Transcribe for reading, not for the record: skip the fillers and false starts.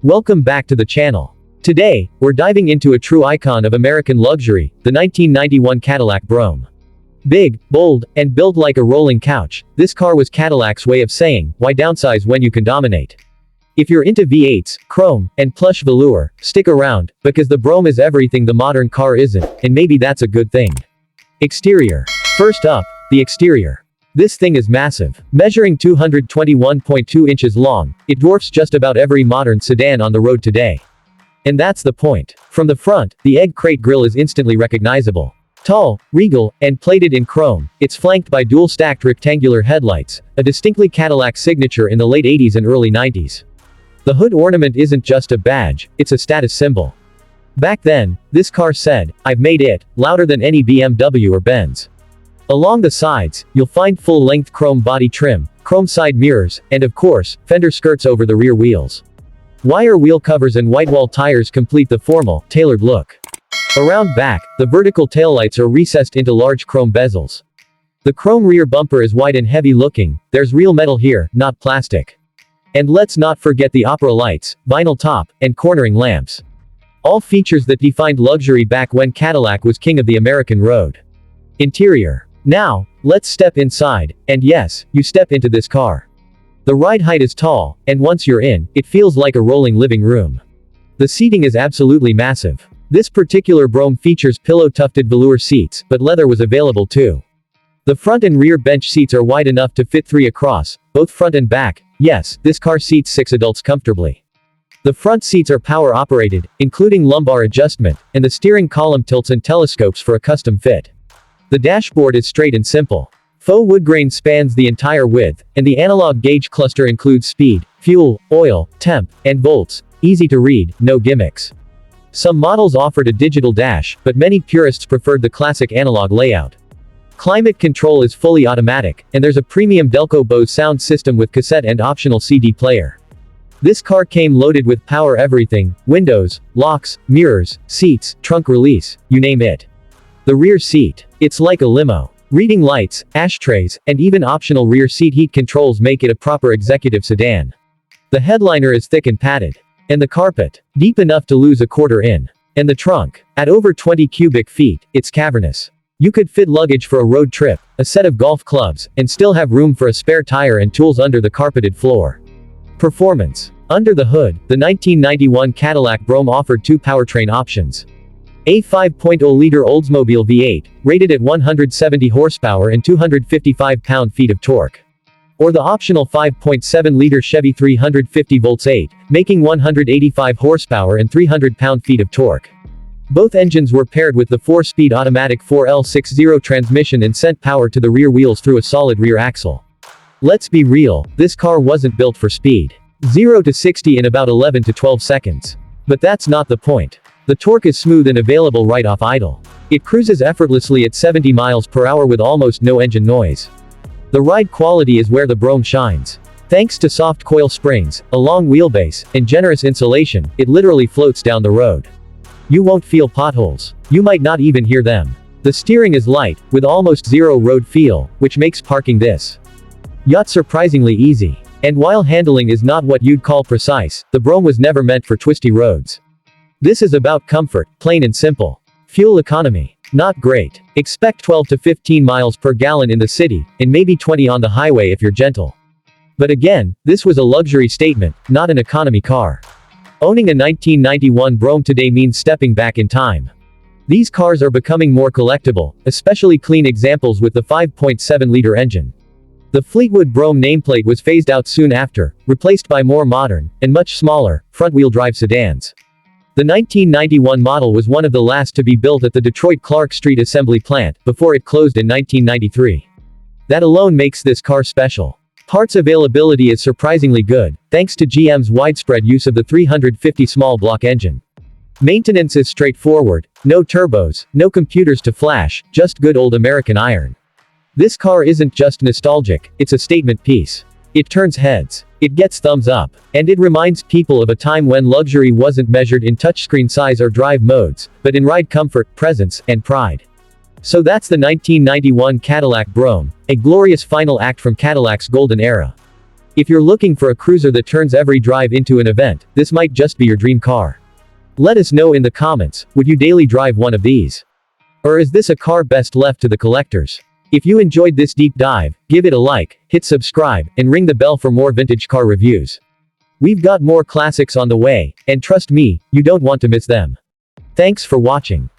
Welcome back to the channel. Today, we're diving into a true icon of American luxury, the 1991 Cadillac Brougham. Big, bold, and built like a rolling couch, this car was Cadillac's way of saying, why downsize when you can dominate? If you're into V8s, chrome, and plush velour, stick around, because the Brougham is everything the modern car isn't, and maybe that's a good thing. Exterior. First up, the exterior. This thing is massive. Measuring 221.2 inches long, it dwarfs just about every modern sedan on the road today. And that's the point. From the front, the egg crate grille is instantly recognizable. Tall, regal, and plated in chrome, it's flanked by dual-stacked rectangular headlights, a distinctly Cadillac signature in the late 80s and early 90s. The hood ornament isn't just a badge, it's a status symbol. Back then, this car said, "I've made it," louder than any BMW or Benz. Along the sides, you'll find full-length chrome body trim, chrome side mirrors, and of course, fender skirts over the rear wheels. Wire wheel covers and whitewall tires complete the formal, tailored look. Around back, the vertical taillights are recessed into large chrome bezels. The chrome rear bumper is wide and heavy looking, there's real metal here, not plastic. And let's not forget the opera lights, vinyl top, and cornering lamps. All features that defined luxury back when Cadillac was king of the American road. Interior. Now, let's step inside, and yes, you step into this car. The ride height is tall, and once you're in, it feels like a rolling living room. The seating is absolutely massive. This particular Brougham features pillow-tufted velour seats, but leather was available too. The front and rear bench seats are wide enough to fit 3 across, both front and back. Yes, this car seats 6 adults comfortably. The front seats are power-operated, including lumbar adjustment, and the steering column tilts and telescopes for a custom fit. The dashboard is straight and simple. Faux woodgrain spans the entire width, and the analog gauge cluster includes speed, fuel, oil, temp, and volts. Easy to read, no gimmicks. Some models offered a digital dash, but many purists preferred the classic analog layout. Climate control is fully automatic, and there's a premium Delco Bose sound system with cassette and optional CD player. This car came loaded with power everything: windows, locks, mirrors, seats, trunk release, you name it. The rear seat. It's like a limo. Reading lights, ashtrays, and even optional rear seat heat controls make it a proper executive sedan. The headliner is thick and padded. And the carpet, deep enough to lose a quarter in. And the trunk, at over 20 cubic feet, it's cavernous. You could fit luggage for a road trip, a set of golf clubs, and still have room for a spare tire and tools under the carpeted floor. Performance. Under the hood, the 1991 Cadillac Brougham offered 2 powertrain options. A 5.0-liter Oldsmobile V8, rated at 170 horsepower and 255 pound-feet of torque. Or the optional 5.7-liter Chevy 350 volts 8, making 185 horsepower and 300 pound-feet of torque. Both engines were paired with the 4-speed automatic 4L60 transmission and sent power to the rear wheels through a solid rear axle. Let's be real, this car wasn't built for speed. 0 to 60 in about 11 to 12 seconds. But that's not the point. The torque is smooth and available right off idle. It cruises effortlessly at 70 miles per hour with almost no engine noise. The ride quality is where the Brougham shines. Thanks to soft coil springs, a long wheelbase, and generous insulation, it literally floats down the road. You won't feel potholes. You might not even hear them. The steering is light, with almost zero road feel, which makes parking this yacht surprisingly easy. And while handling is not what you'd call precise, the Brougham was never meant for twisty roads. This is about comfort, plain and simple. Fuel economy. Not great. Expect 12 to 15 miles per gallon in the city, and maybe 20 on the highway if you're gentle. But again, this was a luxury statement, not an economy car. Owning a 1991 Brougham today means stepping back in time. These cars are becoming more collectible, especially clean examples with the 5.7-liter engine. The Fleetwood Brougham nameplate was phased out soon after, replaced by more modern, and much smaller, front-wheel drive sedans. The 1991 model was one of the last to be built at the Detroit Clark Street assembly plant, before it closed in 1993. That alone makes this car special. Parts availability is surprisingly good, thanks to GM's widespread use of the 350 small block engine. Maintenance is straightforward, no turbos, no computers to flash, just good old American iron. This car isn't just nostalgic, it's a statement piece. It turns heads. It gets thumbs up. And it reminds people of a time when luxury wasn't measured in touchscreen size or drive modes, but in ride comfort, presence, and pride. So that's the 1991 Cadillac Brougham, a glorious final act from Cadillac's golden era. If you're looking for a cruiser that turns every drive into an event, this might just be your dream car. Let us know in the comments, would you daily drive one of these? Or is this a car best left to the collectors? If you enjoyed this deep dive, give it a like, hit subscribe, and ring the bell for more vintage car reviews. We've got more classics on the way, and trust me, you don't want to miss them. Thanks for watching.